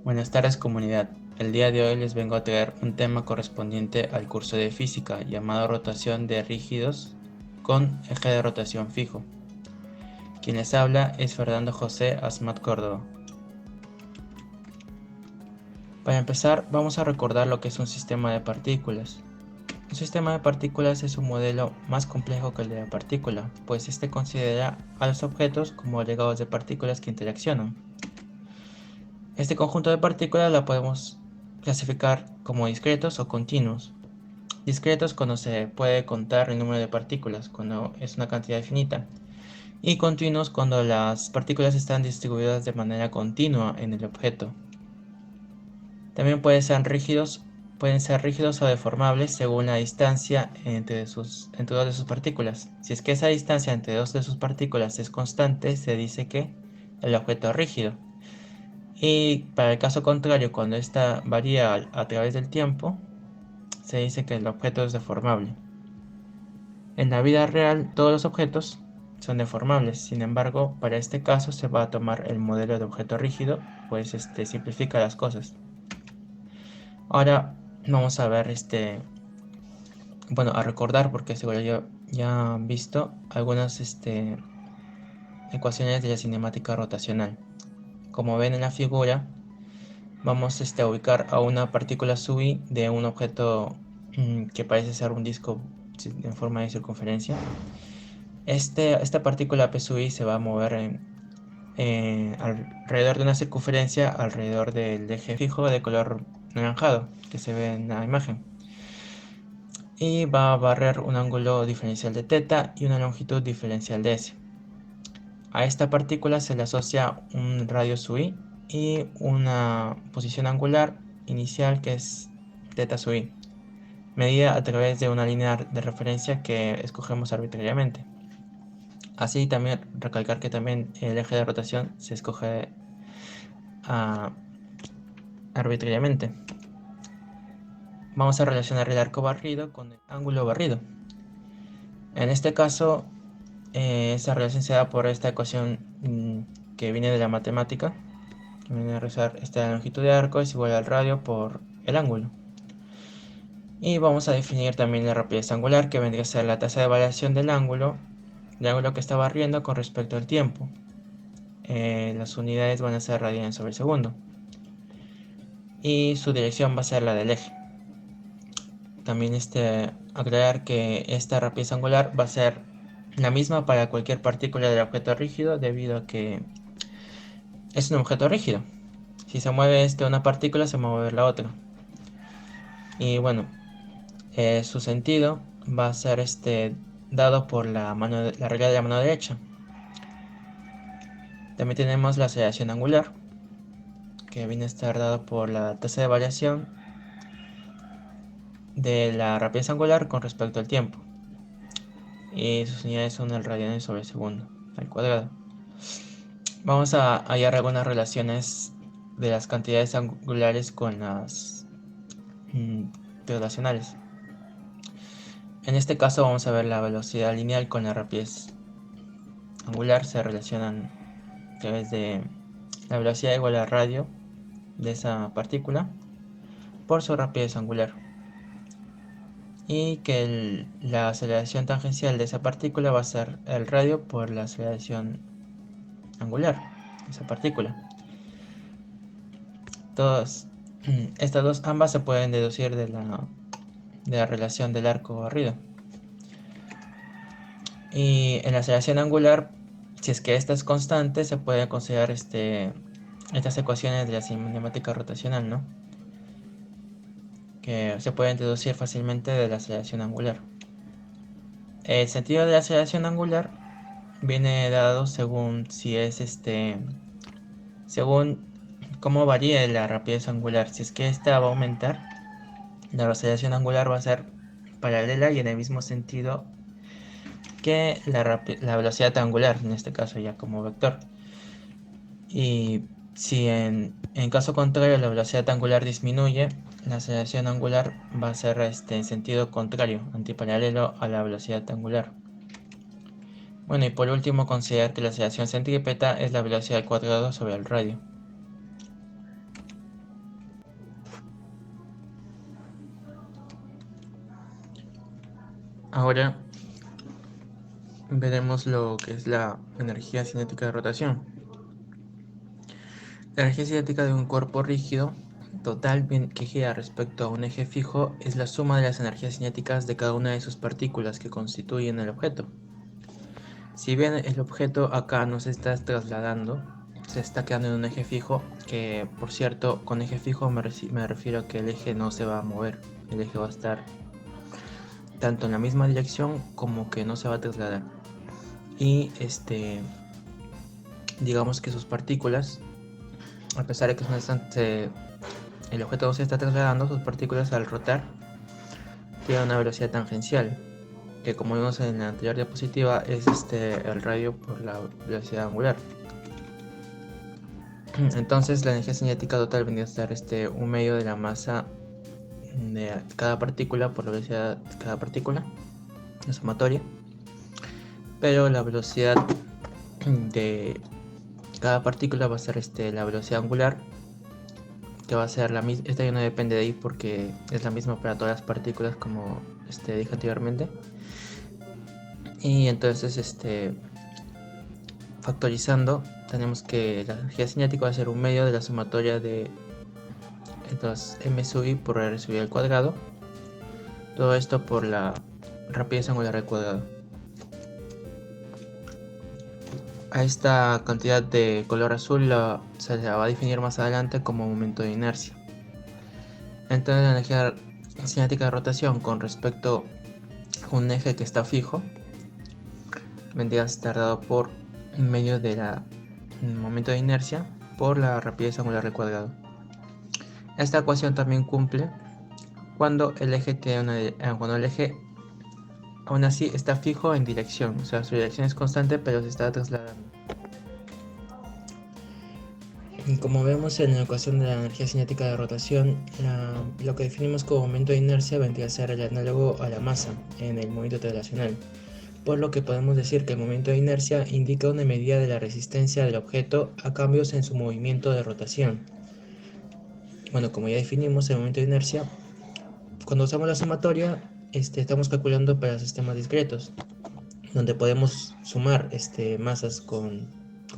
Buenas tardes, comunidad. El día de hoy les vengo a traer un tema correspondiente al curso de física llamado rotación de rígidos con eje de rotación fijo. Quien les habla es Fernando José Asmat Córdoba. Para empezar, vamos a recordar lo que es un sistema de partículas. Un sistema de partículas es un modelo más complejo que el de la partícula, pues este considera a los objetos como legados de partículas que interaccionan. Este conjunto de partículas la podemos clasificar como discretos o continuos. Discretos cuando se puede contar el número de partículas, cuando es una cantidad finita. Y continuos cuando las partículas están distribuidas de manera continua en el objeto. También pueden ser rígidos o deformables según la distancia entre dos de sus partículas. Si es que esa distancia entre dos de sus partículas es constante, se dice que el objeto es rígido. Y para el caso contrario, cuando esta varía a través del tiempo, se dice que el objeto es deformable. En la vida real, todos los objetos son deformables. Sin embargo, para este caso se va a tomar el modelo de objeto rígido, pues simplifica las cosas. Ahora vamos a ver a recordar, porque seguro ya han visto algunas ecuaciones de la cinemática rotacional. Como ven en la figura, vamos a ubicar a una partícula SUI de un objeto que parece ser un disco en forma de circunferencia. Esta partícula P sub i se va a mover alrededor de una circunferencia alrededor del eje fijo de color naranjado que se ve en la imagen. Y va a barrer un ángulo diferencial de θ y una longitud diferencial de s. A esta partícula se le asocia un radio sub i y una posición angular inicial que es θ sub i, medida a través de una línea de referencia que escogemos arbitrariamente. Así también recalcar que también el eje de rotación se escoge arbitrariamente. Vamos a relacionar el arco barrido con el ángulo barrido. En este caso, esa relación se da por esta ecuación que viene de la matemática, que viene a rezar esta longitud de arco es igual al radio por el ángulo. Y vamos a definir también la rapidez angular, que vendría a ser la tasa de variación del ángulo que está barriendo con respecto al tiempo. Las unidades van a ser radianes sobre segundo. Y su dirección va a ser la del eje. También aclarar que esta rapidez angular va a ser la misma para cualquier partícula del objeto rígido, debido a que es un objeto rígido. Si se mueve una partícula, se va a mover la otra. Y bueno, su sentido va a ser dado por la regla de la mano derecha. También tenemos la aceleración angular, que viene a estar dado por la tasa de variación de la rapidez angular con respecto al tiempo. Y sus unidades son el radianes sobre segundo al cuadrado. Vamos a hallar algunas relaciones de las cantidades angulares con las relacionales. En este caso vamos a ver la velocidad lineal con la rapidez angular. Se relacionan a través de la velocidad igual al radio de esa partícula por su rapidez angular. Y que la aceleración tangencial de esa partícula va a ser el radio por la aceleración angular de esa partícula. Ambas se pueden deducir de la relación del arco barrido. Y en la aceleración angular, si es que esta es constante, se puede considerar estas ecuaciones de la cinemática rotacional, ¿no? Que se pueden deducir fácilmente de la aceleración angular. El sentido de la aceleración angular viene dado según según cómo varíe la rapidez angular. Si es que esta va a aumentar, la aceleración angular va a ser paralela y en el mismo sentido que la velocidad angular, en este caso ya como vector. Y si en caso contrario la velocidad angular disminuye, la aceleración angular va a ser en sentido contrario, antiparalelo a la velocidad angular. Bueno, y por último considerar que la aceleración centrípeta es la velocidad al cuadrado sobre el radio. Ahora veremos lo que es la energía cinética de rotación. La energía cinética de un cuerpo rígido total que gira respecto a un eje fijo es la suma de las energías cinéticas de cada una de sus partículas que constituyen el objeto. Si bien el objeto acá no se está trasladando, se está quedando en un eje fijo, que por cierto, con eje fijo me refiero a que el eje no se va a mover, el eje va a estar tanto en la misma dirección como que no se va a trasladar. Y digamos que sus partículas, a pesar de que el objeto no se está trasladando, sus partículas al rotar tienen una velocidad tangencial, que como vimos en la anterior diapositiva es el radio por la velocidad angular. Entonces la energía cinética total vendría a ser un medio de la masa de cada partícula por la velocidad de cada partícula, la sumatoria, pero la velocidad de cada partícula va a ser la velocidad angular, que va a ser la misma. Esta ya no depende de ahí porque es la misma para todas las partículas, como dije anteriormente. Y entonces factorizando tenemos que la energía cinética va a ser un medio de la sumatoria de entonces m sub i por r sub i al cuadrado, todo esto por la rapidez angular al cuadrado. A esta cantidad de color azul se la va a definir más adelante como momento de inercia. Entonces la energía cinética de rotación con respecto a un eje que está fijo vendría a estar dado por medio de la momento de inercia por la rapidez angular al cuadrado. Esta ecuación también cumple cuando el eje aún así está fijo en dirección, o sea, su dirección es constante pero se está trasladando. Y como vemos en la ecuación de la energía cinética de rotación, lo que definimos como momento de inercia vendría a ser el análogo a la masa en el movimiento traslacional, por lo que podemos decir que el momento de inercia indica una medida de la resistencia del objeto a cambios en su movimiento de rotación. Bueno, como ya definimos el momento de inercia, cuando usamos la sumatoria, estamos calculando para sistemas discretos, donde podemos sumar masas con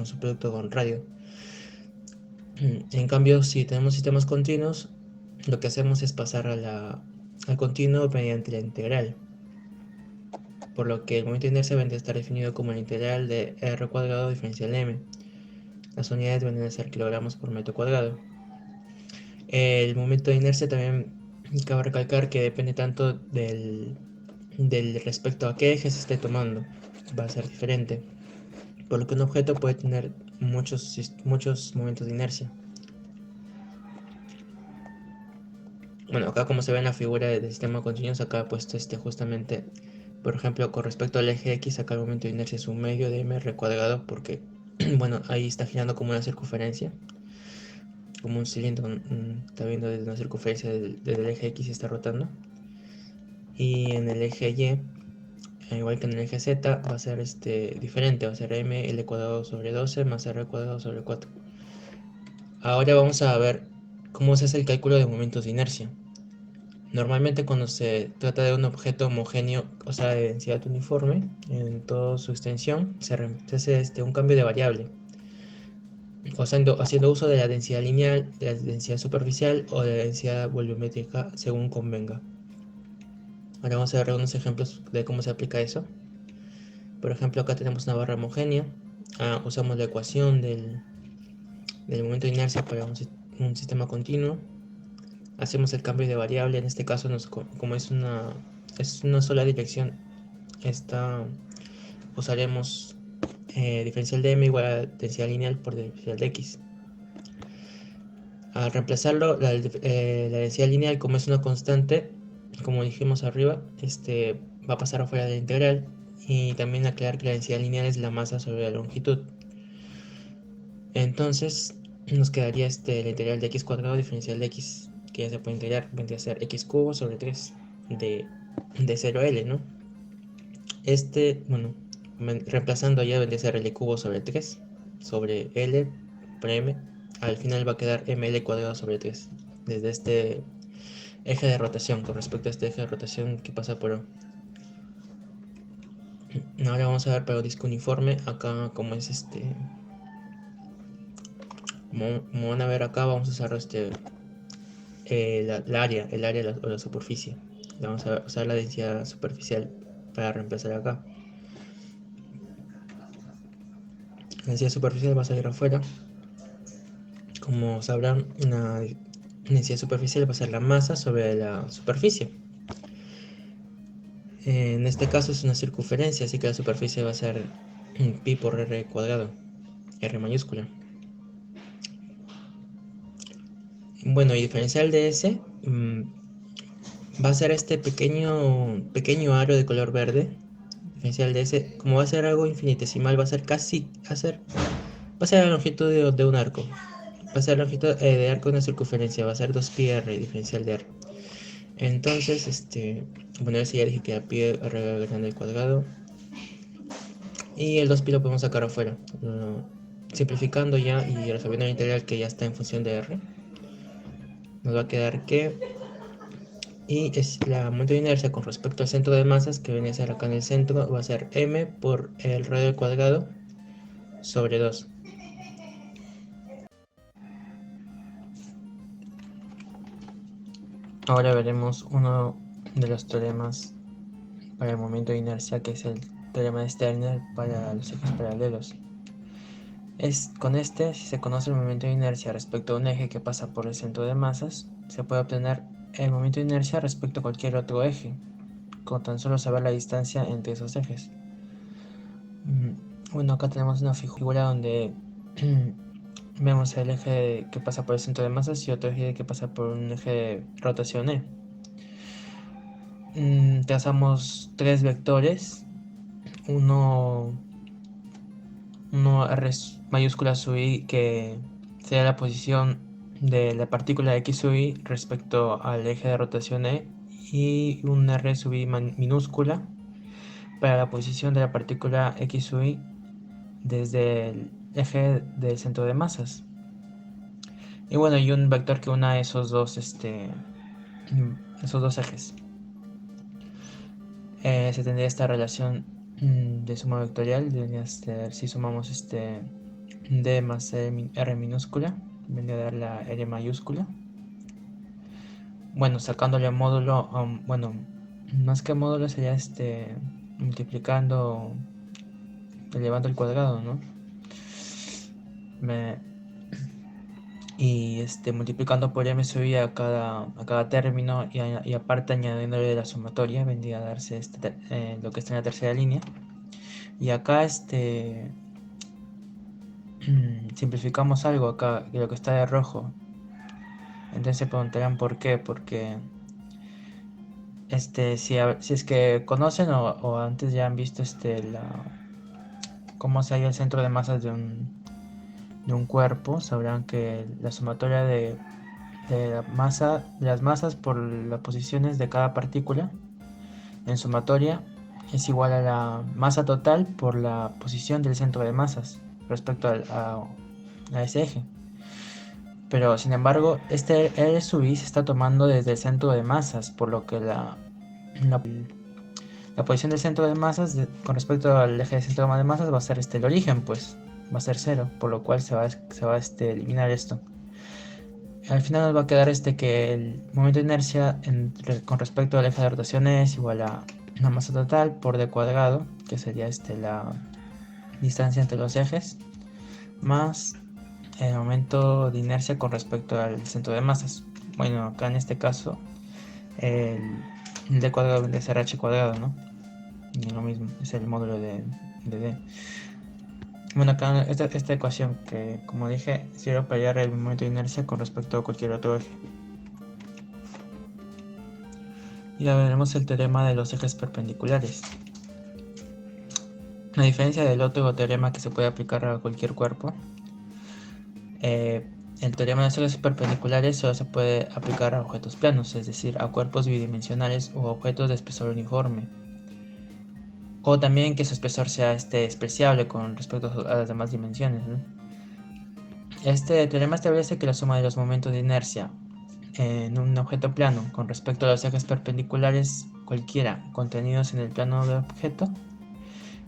su producto con radio. En cambio, si tenemos sistemas continuos, lo que hacemos es pasar al continuo mediante la integral, por lo que el momento de inercia vendría a estar definido como la integral de r cuadrado diferencial m. Las unidades vendrían a ser kilogramos por metro cuadrado. El momento de inercia también cabe recalcar que depende tanto del respecto a qué eje se esté tomando, va a ser diferente, por lo que un objeto puede tener muchos momentos de inercia. Bueno, acá como se ve en la figura del sistema continuo, acá he puesto justamente, por ejemplo, con respecto al eje X, acá el momento de inercia es un medio de mr cuadrado, porque, bueno, ahí está girando como una circunferencia, como un cilindro, está viendo desde una circunferencia desde el eje X y está rotando. Y en el eje Y, igual que en el eje Z, va a ser diferente, va a ser ml cuadrado sobre 12 más r cuadrado sobre 4. Ahora vamos a ver cómo se hace el cálculo de momentos de inercia. Normalmente cuando se trata de un objeto homogéneo, o sea, de densidad uniforme en toda su extensión, se hace un cambio de variable, haciendo uso de la densidad lineal, de la densidad superficial o de la densidad volumétrica según convenga. Ahora vamos a ver algunos ejemplos de cómo se aplica eso. Por ejemplo, acá tenemos una barra homogénea. Usamos la ecuación del momento de inercia para un sistema continuo. Hacemos el cambio de variable, en este caso como es una sola dirección, usaremos diferencial de m igual a densidad lineal por diferencial de x. Al reemplazarlo, la densidad lineal, como es una constante, como dijimos arriba, va a pasar afuera de la integral. Y también aclarar que la densidad lineal es la masa sobre la longitud. Entonces nos quedaría la integral de x cuadrado diferencial de x, que ya se puede integrar, vendría a ser x cubo sobre 3 de 0 a l, ¿no? Bueno, reemplazando ya vendría a ser l cubo sobre 3 sobre l por m. Al final va a quedar ml cuadrado sobre 3 desde este eje de rotación, con respecto a este eje de rotación que pasa por O. Ahora vamos a ver para disco uniforme. Acá como es como van a ver acá, vamos a usar el área o la superficie. Vamos a usar la densidad superficial para reemplazar acá. La densidad superficial va a salir afuera. Como sabrán, una densidad superficial va a ser la masa sobre la superficie. En este caso es una circunferencia, así que la superficie va a ser pi por r cuadrado, r mayúscula. Bueno, y diferencial de ese va a ser este pequeño aro de color verde. Diferencial de ese, como va a ser algo infinitesimal, va a ser va a ser la longitud de un arco. Va a ser la longitud de arco de una circunferencia, va a ser 2pi r, diferencial de r. Entonces, bueno, ese ya dije que era pi r grande al cuadrado. Y el 2pi lo podemos sacar afuera. Simplificando ya y resolviendo la integral que ya está en función de r, nos va a quedar que y es la momento de inercia con respecto al centro de masas, que viene a ser acá en el centro, va a ser m por el radio al cuadrado sobre 2. Ahora veremos uno de los teoremas para el momento de inercia, que es el teorema de Stirner para los ejes paralelos. Con si se conoce el momento de inercia respecto a un eje que pasa por el centro de masas, se puede obtener el momento de inercia respecto a cualquier otro eje, con tan solo saber la distancia entre esos ejes. Bueno, acá tenemos una figura donde vemos el eje que pasa por el centro de masas y otro eje que pasa por un eje de rotación E. Trazamos tres vectores, uno R mayúscula sub i, que sería la posición de la partícula x sub i respecto al eje de rotación E, y un R sub i minúscula para la posición de la partícula x sub i desde el eje del centro de masas. Y bueno, y un vector que una esos dos ejes. Se tendría esta relación de suma vectorial, si sumamos d más r minúscula, vendría a dar la r mayúscula. Bueno, sacándole módulo, bueno, más que módulo sería multiplicando, elevando el cuadrado, ¿no? Y multiplicando por m sub i a cada término, y aparte añadiéndole la sumatoria, vendría a darse lo que está en la tercera línea. Y acá simplificamos algo acá de lo que está de rojo. Entonces se preguntarán por qué. Porque si es que conocen o antes ya han visto cómo se halla el centro de masas de un cuerpo, sabrán que la sumatoria de las masas por las posiciones de cada partícula en sumatoria es igual a la masa total por la posición del centro de masas respecto a ese eje. Pero sin embargo, R sub i se está tomando desde el centro de masas, por lo que la posición del centro de masas con respecto al eje del centro de masas va a ser el origen, pues va a ser 0, por lo cual se va a eliminar esto. Al final nos va a quedar que el momento de inercia con respecto al eje de rotación es igual a la masa total por d cuadrado, que sería la distancia entre los ejes, más el momento de inercia con respecto al centro de masas. Bueno, acá en este caso el d cuadrado vendría a ser h cuadrado, ¿no? Y lo mismo, es el módulo de d. Bueno, acá esta ecuación, que como dije, sirve para hallar el momento de inercia con respecto a cualquier otro eje. Y ahora veremos el teorema de los ejes perpendiculares. A diferencia del otro teorema que se puede aplicar a cualquier cuerpo, el teorema de los ejes perpendiculares solo se puede aplicar a objetos planos, es decir, a cuerpos bidimensionales o objetos de espesor uniforme. O también que su espesor sea despreciable con respecto a las demás dimensiones, ¿no? Este teorema establece que la suma de los momentos de inercia en un objeto plano con respecto a los ejes perpendiculares cualquiera contenidos en el plano del objeto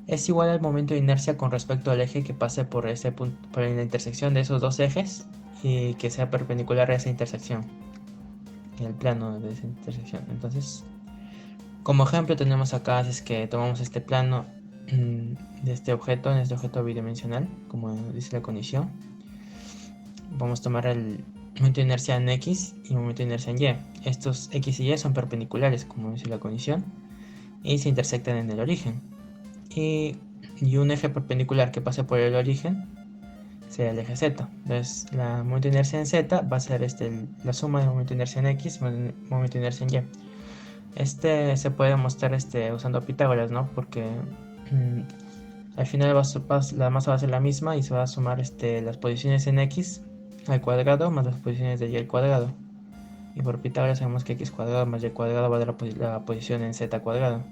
es igual al momento de inercia con respecto al eje que pase por ese punto, por la intersección de esos dos ejes y que sea perpendicular a esa intersección, en el plano de esa intersección. Entonces, como ejemplo tenemos acá, es que tomamos este plano de este objeto bidimensional, como dice la condición. Vamos a tomar el momento de inercia en X y el momento de inercia en Y. Estos X y Y son perpendiculares, como dice la condición, y se intersectan en el origen. Y un eje perpendicular que pase por el origen sería el eje Z. Entonces, la momento de inercia en Z va a ser la suma del momento de inercia en X y momento de inercia en Y. Se puede demostrar usando Pitágoras, ¿no? Porque al final la masa va a ser la misma y se va a sumar las posiciones en X al cuadrado más las posiciones de Y al cuadrado. Y por Pitágoras sabemos que X cuadrado más Y cuadrado va a dar la posición en Z cuadrado,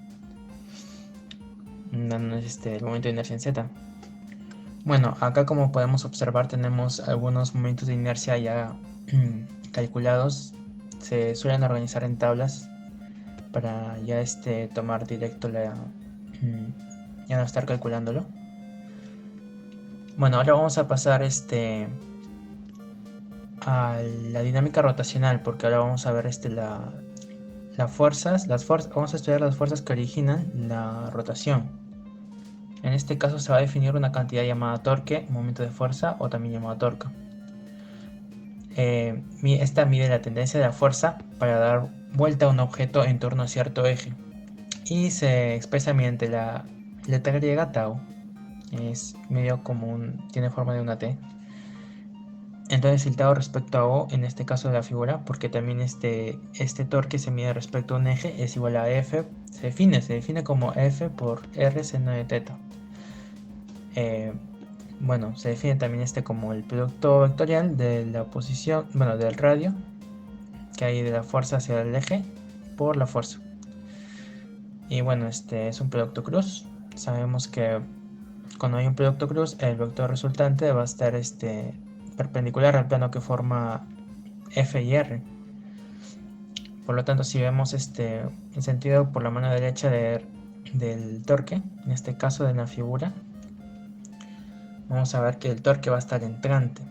dándonos el momento de inercia en Z. Bueno, acá como podemos observar tenemos algunos momentos de inercia ya calculados. Se suelen organizar en tablas para ya tomar directo ya no estar calculándolo. Bueno, ahora vamos a pasar a la dinámica rotacional, porque ahora vamos a ver las fuerzas, vamos a estudiar las fuerzas que originan la rotación. En este caso se va a definir una cantidad llamada torque, momento de fuerza o también llamado torque. Esta mide la tendencia de la fuerza para dar vuelta a un objeto en torno a cierto eje y se expresa mediante la letra griega tau. Es medio común, tiene forma de una T. Entonces el tau respecto a O, en este caso de la figura, porque también este torque se mide respecto a un eje, es igual a F, se define como F por R seno de teta. Bueno, se define también como el producto vectorial de la posición, bueno, del radio que hay de la fuerza hacia el eje por la fuerza. Y bueno, es un producto cruz. Sabemos que cuando hay un producto cruz, el vector resultante va a estar perpendicular al plano que forma F y R. Por lo tanto, si vemos el sentido por la mano derecha del torque, en este caso de la figura, vamos a ver que el torque va a estar entrante.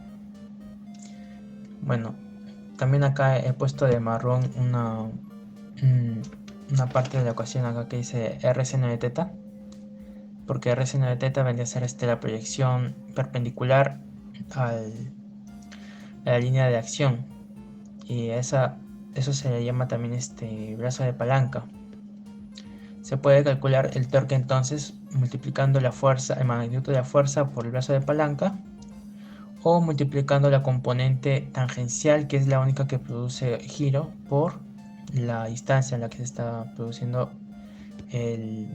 Bueno, también acá he puesto de marrón una parte de la ecuación acá que dice R seno de teta, porque R seno de teta vendría a ser la proyección perpendicular a la línea de acción, y eso se le llama también brazo de palanca. Se puede calcular el torque entonces multiplicando la fuerza, el magnitud de la fuerza por el brazo de palanca, o multiplicando la componente tangencial, que es la única que produce giro, por la distancia en la que se está produciendo el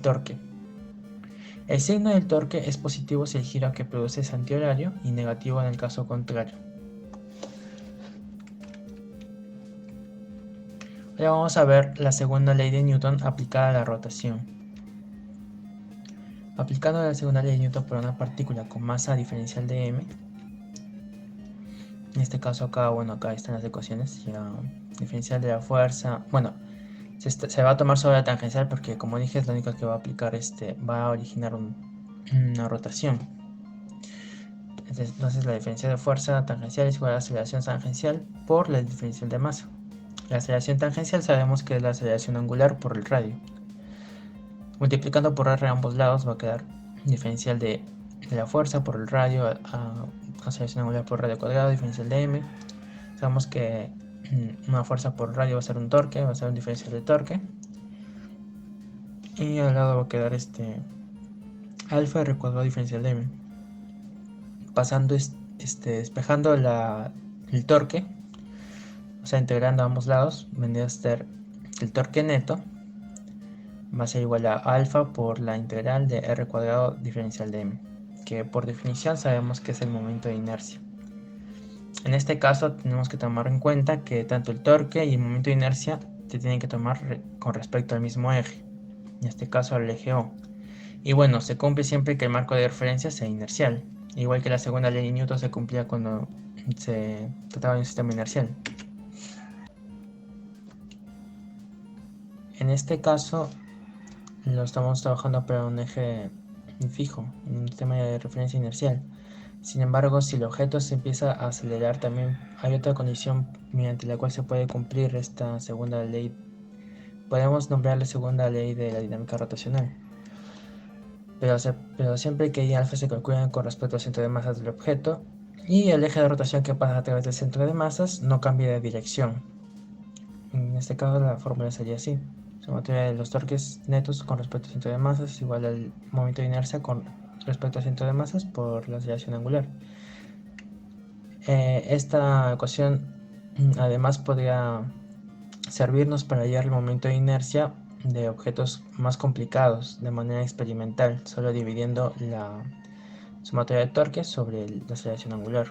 torque. El signo del torque es positivo si el giro que produce es antihorario y negativo en el caso contrario. Ahora vamos a ver la segunda ley de Newton aplicada a la rotación. Aplicando la segunda ley de Newton para una partícula con masa diferencial de m, en este caso acá están las ecuaciones, la diferencial de la fuerza, se va a tomar sobre la tangencial porque, como dije, es la única que va a aplicar, va a originar una rotación. Entonces la diferencial de fuerza tangencial es igual a la aceleración tangencial por la diferencial de masa. La aceleración tangencial sabemos que es la aceleración angular por el radio. Multiplicando por r a ambos lados va a quedar diferencial de la fuerza por el radio a aceleración angular por radio cuadrado, diferencial de m. Sabemos que una fuerza por radio va a ser un torque, va a ser un diferencial de torque. Y al lado va a quedar alfa r cuadrado diferencial de m. Pasando, despejando el torque, o sea, integrando a ambos lados, vendría a ser el torque neto va a ser igual a alfa por la integral de r cuadrado diferencial de m, que por definición sabemos que es el momento de inercia. En este caso tenemos que tomar en cuenta que tanto el torque y el momento de inercia se tienen que tomar con respecto al mismo eje, en este caso al eje O. Y bueno, se cumple siempre que el marco de referencia sea inercial, igual que la segunda ley de Newton se cumplía cuando se trataba de un sistema inercial. En este caso lo estamos trabajando para un eje fijo, un sistema de referencia inercial. Sin embargo, si el objeto se empieza a acelerar, también hay otra condición mediante la cual se puede cumplir esta segunda ley. Podemos nombrar la segunda ley de la dinámica rotacional. Pero siempre que y alfa se calculen con respecto al centro de masas del objeto y el eje de rotación que pasa a través del centro de masas no cambia de dirección. En este caso la fórmula sería así: sumatoria de los torques netos con respecto al centro de masas es igual al momento de inercia con respecto al centro de masas por la aceleración angular. Esta ecuación además podría servirnos para hallar el momento de inercia de objetos más complicados de manera experimental, solo dividiendo la sumatoria de torques sobre la aceleración angular.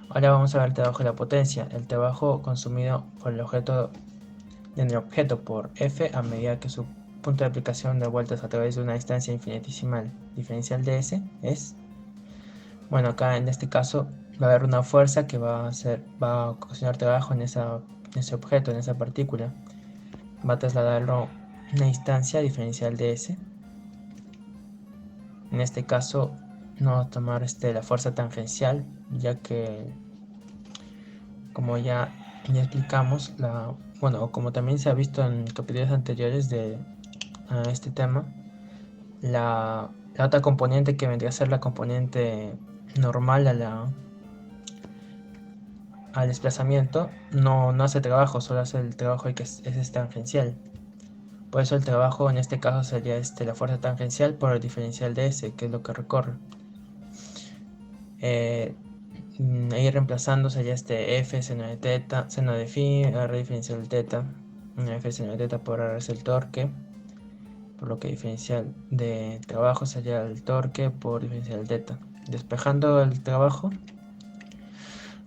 Ahora vamos a ver el trabajo de la potencia, el trabajo consumido por el objeto en el objeto por F a medida que su punto de aplicación de vueltas a través de una distancia infinitesimal diferencial de S es, bueno, acá en este caso va a haber una fuerza que va a ocasionar trabajo en ese objeto, en esa partícula. Va a trasladarlo una distancia diferencial de S. En este caso no va a tomar la fuerza tangencial, ya que como ya explicamos, bueno, como también se ha visto en capítulos anteriores de este tema, la otra componente que vendría a ser la componente normal al desplazamiento no hace trabajo, solo hace el trabajo que es tangencial. Por eso el trabajo en este caso sería la fuerza tangencial por el diferencial de S, que es lo que recorre. Ahí reemplazando sería F seno de teta, seno de phi, R diferencial de teta, F seno de teta por R es el torque, por lo que diferencial de trabajo sería el torque por diferencial de teta. Despejando el trabajo,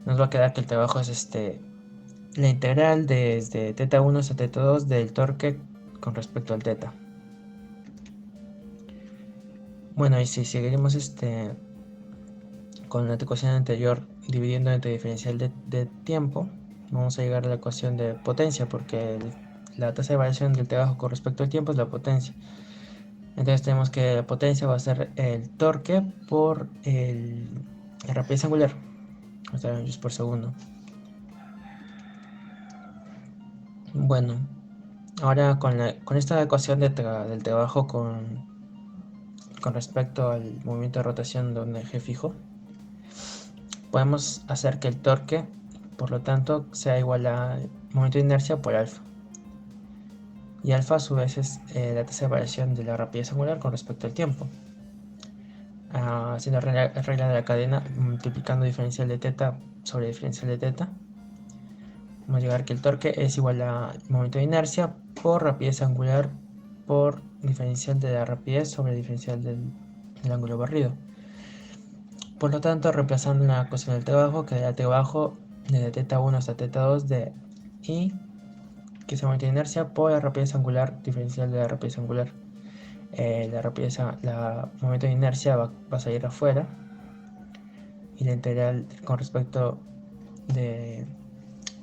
nos va a quedar que el trabajo es la integral desde teta 1 hasta teta 2 del torque con respecto al teta. Bueno, y si seguiremos con la ecuación anterior dividiendo entre diferencial de tiempo, vamos a llegar a la ecuación de potencia, porque la tasa de variación del trabajo con respecto al tiempo es la potencia. Entonces tenemos que la potencia va a ser el torque por la rapidez angular, o sea, joules por segundo. Bueno, ahora con esta ecuación del trabajo con respecto al movimiento de rotación de un eje fijo, podemos hacer que el torque, por lo tanto, sea igual al momento de inercia por alfa. Y alfa a su vez es la tasa de variación de la rapidez angular con respecto al tiempo. Haciendo regla de la cadena, multiplicando diferencial de teta sobre diferencial de teta, vamos a llegar que el torque es igual al momento de inercia por rapidez angular por diferencial de la rapidez sobre diferencial del ángulo barrido. Por lo tanto, reemplazando la ecuación del trabajo, quedará trabajo desde teta 1 hasta teta 2 de I, que es el momento de inercia, por la rapidez angular diferencial de la rapidez angular. La momento de inercia va a salir afuera, y la integral con respecto de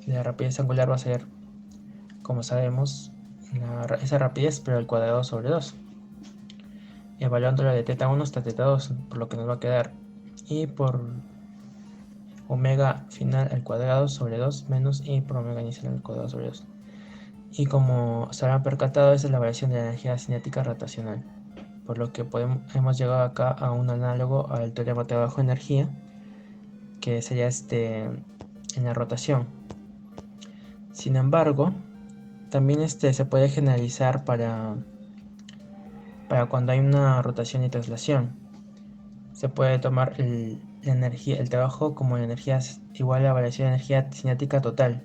la rapidez angular va a ser, como sabemos, esa rapidez pero al cuadrado sobre 2, evaluándola de teta 1 hasta teta 2, por lo que nos va a quedar I por omega final al cuadrado sobre 2 menos I por omega inicial al cuadrado sobre 2. Y como se habrán percatado, esa es la variación de la energía cinética rotacional, por lo que hemos llegado acá a un análogo al teorema de trabajo-energía, que sería en la rotación. Sin embargo, también se puede generalizar para cuando hay una rotación y traslación. Se puede tomar el trabajo como energía igual a la variación de energía cinética total,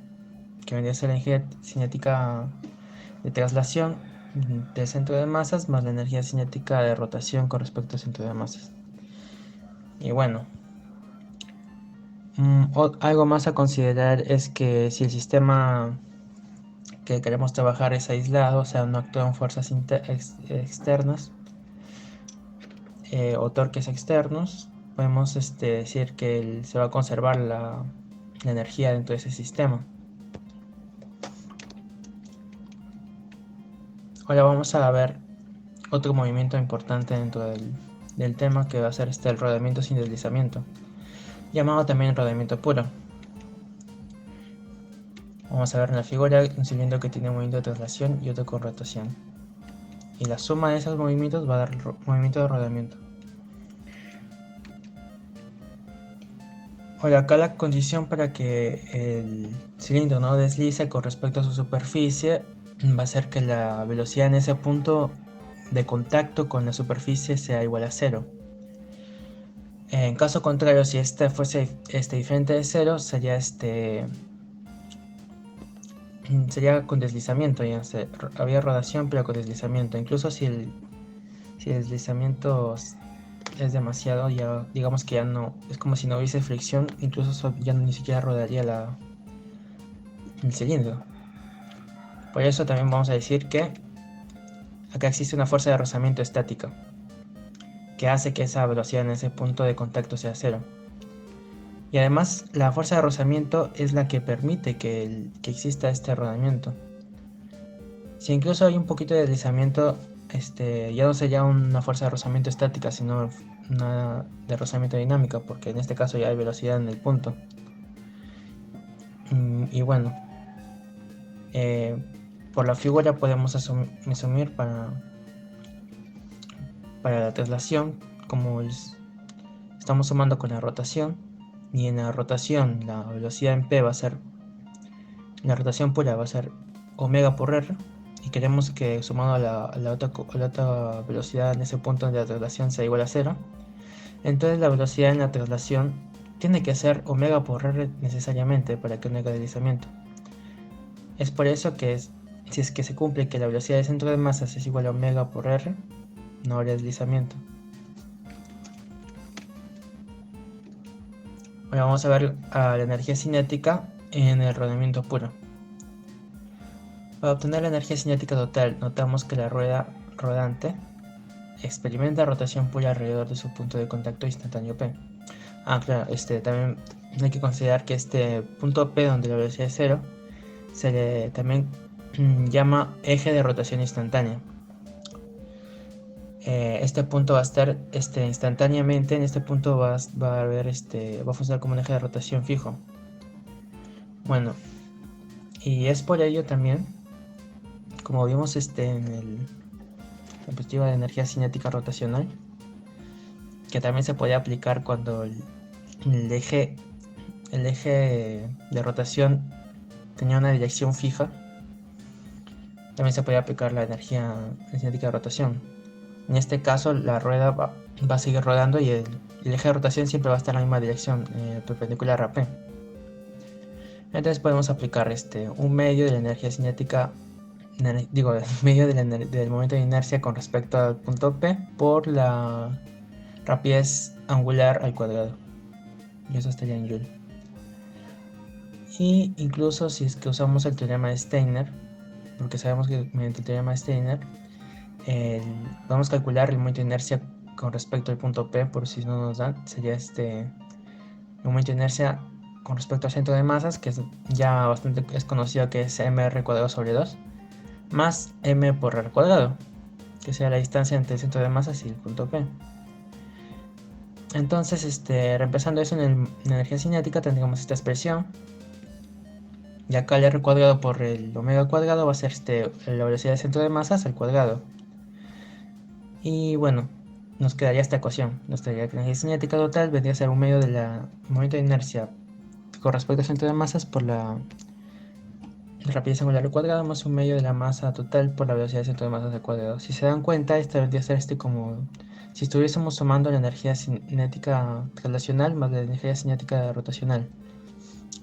que vendría a ser la energía cinética de traslación del centro de masas más la energía cinética de rotación con respecto al centro de masas. Y bueno, algo más a considerar es que si el sistema que queremos trabajar es aislado, o sea, no actúan fuerzas externas o torques externos, podemos decir que se va a conservar la energía dentro de ese sistema. Ahora vamos a ver otro movimiento importante dentro del tema, que va a ser el rodamiento sin deslizamiento, llamado también rodamiento puro. Vamos a ver en la figura un cilindro que tiene un movimiento de traslación y otro con rotación. Y la suma de esos movimientos va a dar movimiento de rodamiento. Ahora, acá la condición para que el cilindro no deslice con respecto a su superficie va a ser que la velocidad en ese punto de contacto con la superficie sea igual a 0. En caso contrario, si este fuese diferente de 0, sería con deslizamiento, ya había rotación pero con deslizamiento. Incluso si el deslizamiento es demasiado, ya digamos que ya no, es como si no hubiese fricción, incluso ya ni siquiera rodaría el cilindro. Por eso también vamos a decir que acá existe una fuerza de rozamiento estática que hace que esa velocidad en ese punto de contacto sea 0. Y además la fuerza de rozamiento es la que permite que exista este rodamiento. Si incluso hay un poquito de deslizamiento, ya no sería una fuerza de rozamiento estática, sino una de rozamiento dinámica, porque en este caso ya hay velocidad en el punto. Y bueno, por la figura podemos asumir para la traslación, como estamos sumando con la rotación, y en la rotación la velocidad en P va a ser, la rotación pura va a ser omega por R, y queremos que sumado a la otra velocidad en ese punto de la traslación sea igual a 0, entonces la velocidad en la traslación tiene que ser omega por R necesariamente para que no haya deslizamiento. Es por eso que si es que se cumple que la velocidad del centro de masas es igual a omega por R, no habrá deslizamiento. Ahora vamos a ver la energía cinética en el rodamiento puro. Para obtener la energía cinética total, notamos que la rueda rodante experimenta rotación pura alrededor de su punto de contacto instantáneo P. Claro, también hay que considerar que este punto P, donde la velocidad es 0, se le también llama eje de rotación instantánea. Este punto va a estar instantáneamente, en este punto va a funcionar como un eje de rotación fijo. Bueno, y es por ello también, como vimos en la perspectiva de energía cinética rotacional, que también se puede aplicar cuando el eje de rotación tenía una dirección fija. También se puede aplicar la energía cinética de rotación. En este caso la rueda va a seguir rodando y el eje de rotación siempre va a estar en la misma dirección, perpendicular a P. Entonces podemos aplicar un medio de la energía cinética, medio del momento de inercia con respecto al punto P por la rapidez angular al cuadrado. Y eso estaría en Joule. Y incluso si es que usamos el teorema de Steiner, porque sabemos que mediante el teorema de Steiner podemos calcular el momento de inercia con respecto al punto P, por si no nos dan, sería el momento de inercia con respecto al centro de masas, que ya bastante es conocido, que es mr cuadrado sobre 2, más m por r cuadrado, que sea la distancia entre el centro de masas y el punto P. Entonces, reemplazando eso en energía cinética, tendríamos esta expresión. Y acá el r cuadrado por el omega cuadrado va a ser la velocidad del centro de masas al cuadrado. Y bueno, nos quedaría esta ecuación. Nuestra energía cinética total vendría a ser un medio del momento de inercia con respecto al centro de masas por la rapidez angular al cuadrado más un medio de la masa total por la velocidad del centro de masas al cuadrado. Si se dan cuenta, esta vendría a ser como si estuviésemos sumando la energía cinética relacional más la energía cinética rotacional,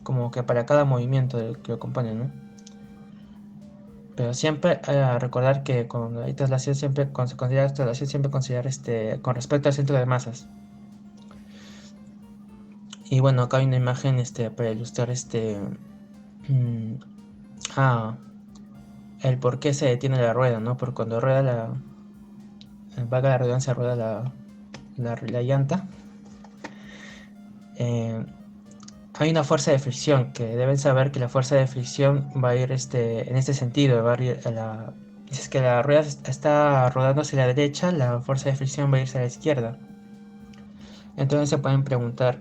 como que para cada movimiento que lo compone, ¿no? Pero siempre recordar que cuando hay traslación, cuando se considera traslación, siempre considerar con respecto al centro de masas. Y bueno, acá hay una imagen para ilustrar el por qué se detiene la rueda, ¿no? Porque cuando rueda valga la redundancia, rueda la llanta, hay una fuerza de fricción, que deben saber que la fuerza de fricción va a ir en este sentido, va a ir Si es que la rueda está rodando hacia la derecha, la fuerza de fricción va a irse a la izquierda. Entonces se pueden preguntar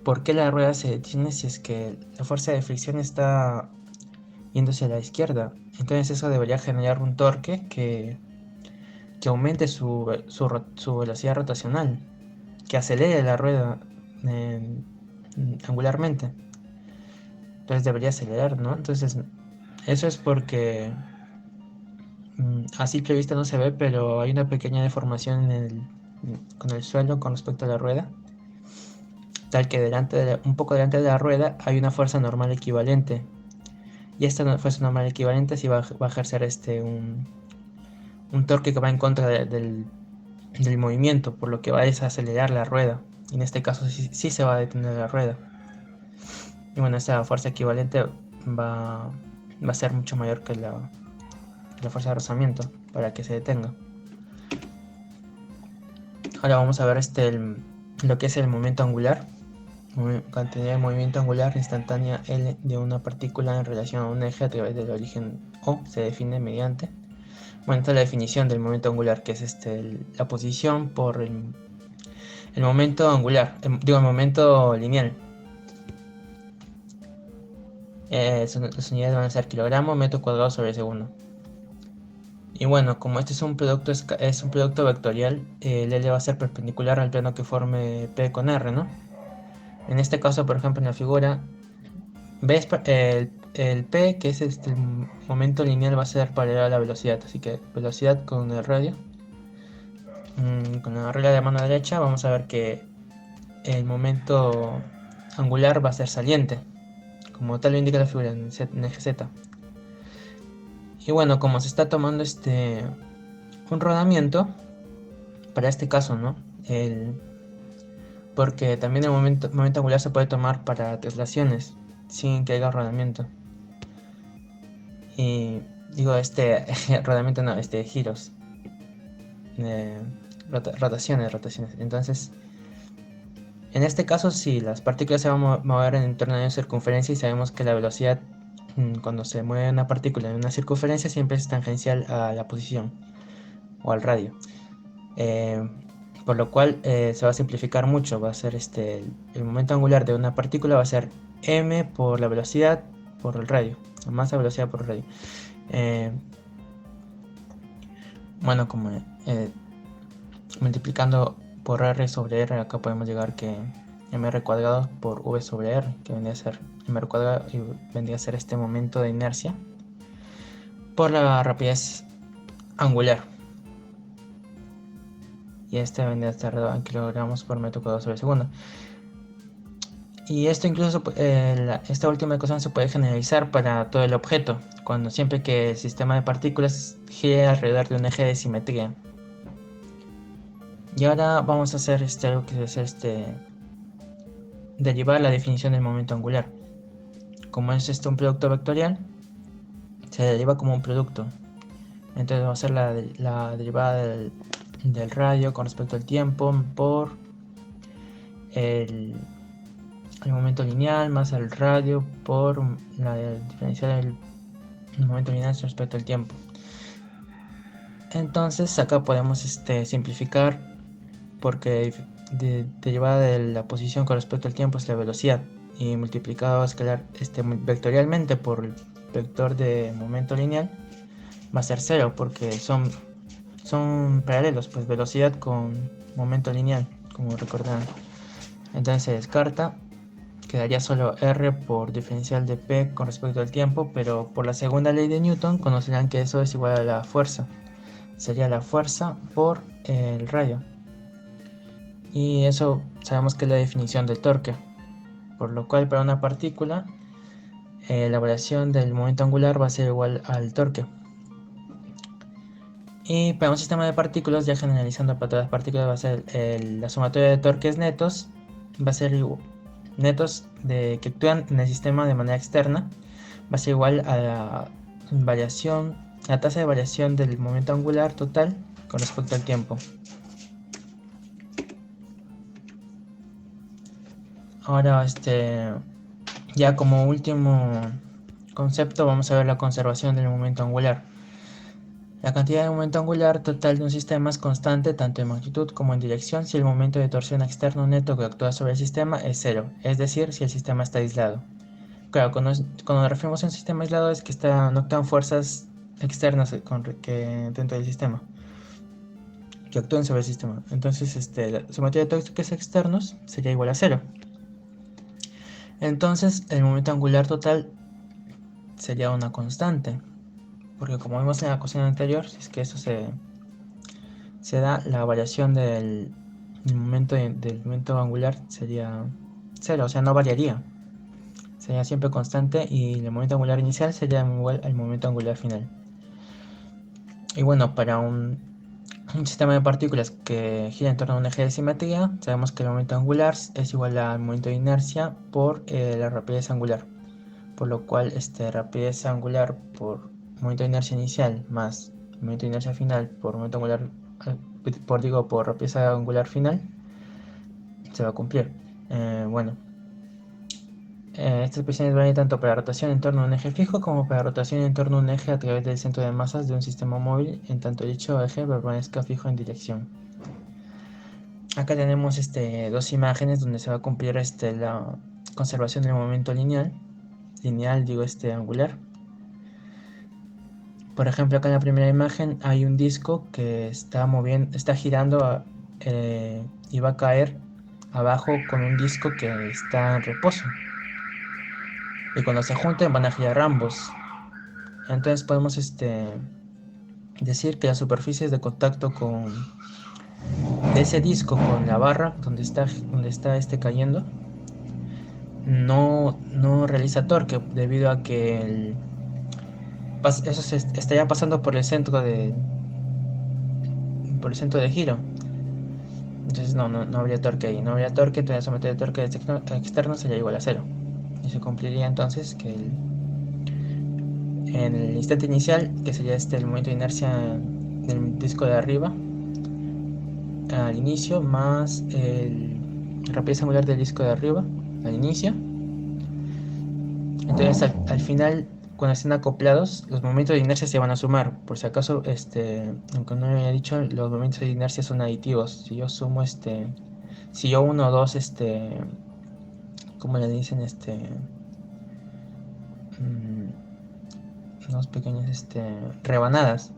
por qué la rueda se detiene si es que la fuerza de fricción está yéndose a la izquierda. Entonces eso debería generar un torque que aumente su velocidad rotacional, que acelere la rueda eh, angularmente. Entonces debería acelerar, ¿no? Entonces eso es porque a simple vista no se ve, pero hay una pequeña deformación con el suelo con respecto a la rueda, tal que un poco delante de la rueda hay una fuerza normal equivalente. Y esta fuerza normal equivalente sí va a ejercer un torque que va en contra del movimiento, por lo que va a desacelerar la rueda. Y en este caso sí se va a detener la rueda. Y bueno, esa fuerza equivalente va a ser mucho mayor que la fuerza de rozamiento para que se detenga. Ahora vamos a ver lo que es el momento angular. Cantidad de movimiento angular instantánea L de una partícula en relación a un eje a través del origen O se define mediante. Bueno, esta es la definición del momento angular, que es la posición por el momento angular, el momento lineal. Las unidades van a ser kilogramo, metro cuadrado sobre segundo. Y bueno, como este es un producto vectorial, el L va a ser perpendicular al plano que forme P con R, ¿no? En este caso, por ejemplo, en la figura, ves el P, que es el momento lineal, va a ser paralelo a la velocidad. Así que velocidad con el radio. Con la regla de mano derecha vamos a ver que el momento angular va a ser saliente, como tal lo indica la figura en eje Z. Y bueno, como se está tomando un rodamiento, para este caso, ¿no? Porque también el momento angular se puede tomar para traslaciones sin que haya rodamiento. Y digo, rodamiento no, giros. Rotaciones. Entonces, en este caso, si las partículas se van a mover en torno a una circunferencia y sabemos que la velocidad cuando se mueve una partícula en una circunferencia siempre es tangencial a la posición o al radio. Por lo cual se va a simplificar mucho. Va a ser el momento angular de una partícula va a ser m por la velocidad por el radio. Masa, velocidad por el radio. Bueno, como multiplicando por r sobre r, acá podemos llegar que mr cuadrado por v sobre r, que vendría a ser mr cuadrado y vendría a ser este momento de inercia por la rapidez angular. Y vendría a estar en kilogramos por metro cuadrado sobre segundo. Y esto incluso, esta última ecuación se puede generalizar para todo el objeto, siempre que el sistema de partículas gire alrededor de un eje de simetría. Y ahora vamos a hacer algo que es derivar la definición del momento angular. Como es un producto vectorial, se deriva como un producto. Entonces vamos a hacer la derivada del radio con respecto al tiempo por el momento lineal más el radio por la diferencial del momento lineal respecto al tiempo. Entonces acá podemos simplificar, porque derivada de la posición con respecto al tiempo es la velocidad, y multiplicado a escalar vectorialmente por el vector de momento lineal va a ser 0, porque son paralelos, pues velocidad con momento lineal, como recordarán. Entonces se descarta, quedaría solo r por diferencial de p con respecto al tiempo, pero por la segunda ley de Newton conocerán que eso es igual a la fuerza. Sería la fuerza por el radio. Y eso sabemos que es la definición del torque. Por lo cual para una partícula la variación del momento angular va a ser igual al torque. Y para un sistema de partículas, ya generalizando para todas las partículas, va a ser la sumatoria de torques netos, va a ser netos que actúan en el sistema de manera externa, va a ser igual a la tasa de variación del momento angular total con respecto al tiempo. Ahora, ya como último concepto, vamos a ver la conservación del momento angular. La cantidad de momento angular total de un sistema es constante tanto en magnitud como en dirección si el momento de torsión externo neto que actúa sobre el sistema es cero, es decir, si el sistema está aislado. Claro, cuando nos referimos a un sistema aislado es que no actúan fuerzas externas dentro del sistema, que actúan sobre el sistema. Entonces, la sumatoria de tóxicos externos sería igual a cero. Entonces, el momento angular total sería una constante. Porque como vimos en la ecuación anterior, si es que eso se da, la variación del momento angular sería cero, o sea, no variaría. Sería siempre constante y el momento angular inicial sería igual al momento angular final. Y bueno, para un sistema de partículas que gira en torno a un eje de simetría, sabemos que el momento angular es igual al momento de inercia por la rapidez angular. Por lo cual, rapidez angular por momento de inercia inicial más momento de inercia final por momento angular, por rapidez angular final, se va a cumplir. Bueno, estas expresiones valen tanto para rotación en torno a un eje fijo como para rotación en torno a un eje a través del centro de masas de un sistema móvil, en tanto dicho eje permanezca fijo en dirección. Acá tenemos dos imágenes donde se va a cumplir la conservación del momento lineal digo angular. Por ejemplo, acá en la primera imagen hay un disco que está girando y va a caer abajo con un disco que está en reposo. Y cuando se junten van a girar ambos. Entonces podemos decir que las superficies de contacto de ese disco con la barra donde está cayendo no realiza torque debido a que eso se estaría pasando por el centro de giro. Entonces no habría torque ahí, no habría torque, entonces la sumatoria de torque externo sería igual a cero. Y se cumpliría entonces que en el instante inicial, que sería el momento de inercia del disco de arriba, al inicio, más la rapidez angular del disco de arriba, al inicio. Entonces al final, cuando estén acoplados, los momentos de inercia se van a sumar. Por si acaso, aunque no me había dicho, los momentos de inercia son aditivos. Si yo sumo si yo uno o dos, ¿cómo le dicen? Unos pequeños, rebanadas.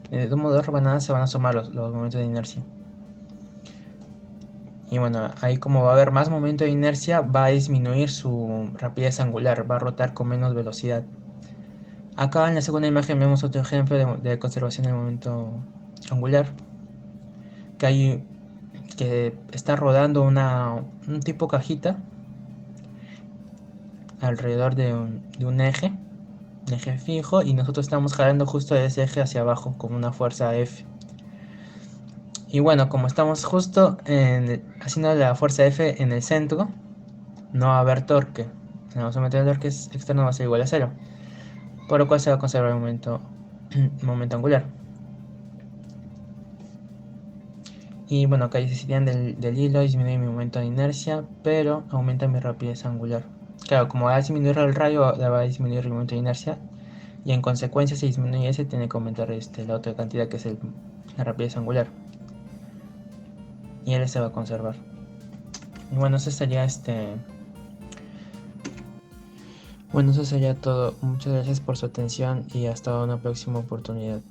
De un modo de rebanadas se van a sumar los momentos de inercia. Y bueno, ahí como va a haber más momento de inercia, va a disminuir su rapidez angular, va a rotar con menos velocidad. Acá en la segunda imagen vemos otro ejemplo de conservación del momento angular. Que está rodando un tipo cajita alrededor de un eje fijo, y nosotros estamos jalando justo de ese eje hacia abajo con una fuerza F. Y bueno, como estamos justo haciendo la fuerza F en el centro, no va a haber torque. Vamos a meter el torque externo, va a ser igual a cero, por lo cual se va a conservar el momento angular. Y bueno, acá decidirían del hilo, disminuye mi momento de inercia, pero aumenta mi rapidez angular. Claro, como va a disminuir el rayo, va a disminuir el momento de inercia, y en consecuencia si disminuye ese, tiene que aumentar la otra cantidad que es la rapidez angular. Y él se va a conservar. Y bueno, eso sería Bueno, eso sería todo. Muchas gracias por su atención y hasta una próxima oportunidad.